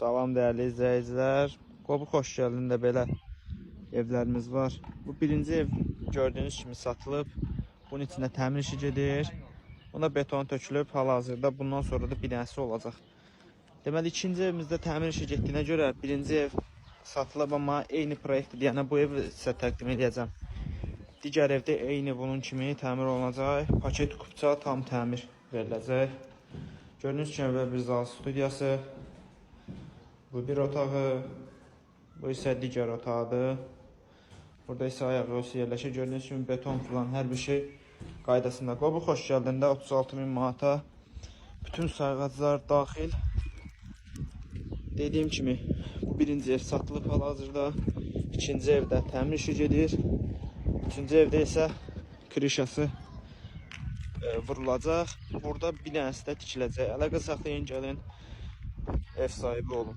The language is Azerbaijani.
Salam değerli izleyiciler. Qobu xoş gəldin də belə evlərimiz var. Bu birinci ev gördüğünüz kimi satılıb. Bunun içində təmir işi gedir. Buna beton tökülüb. Hal-hazırda bundan sonra da binası olacaq. Deməli ikinci evimizdə təmir işi getdiyinə görə birinci ev satılıb, amma eyni proyektdir. Yəni bu evi sizə təqdim edəcəm. Digər evdə eyni bunun kimi təmir olunacaq. Paket kupça tam təmir veriləcək. Gördüğünüz kimi bir zal studiyası. Bu bir otağı, bu ise diğer otağıdır. Burada ise ayaq yolu yerləşir. Gördüğünüz kimi beton falan hər bir şey qaydasında. Qobu xoş gəldində 36.000 manata bütün sayğaclar daxil. Dediyim kimi birinci ev satılıb hal-hazırda. İkinci evdə təmir işi gedir. Üçüncü evdə isə krişası vurulacaq. Burada binası da tikiləcək. Əlaqə saxlayın, gəlin ev sahibi olun.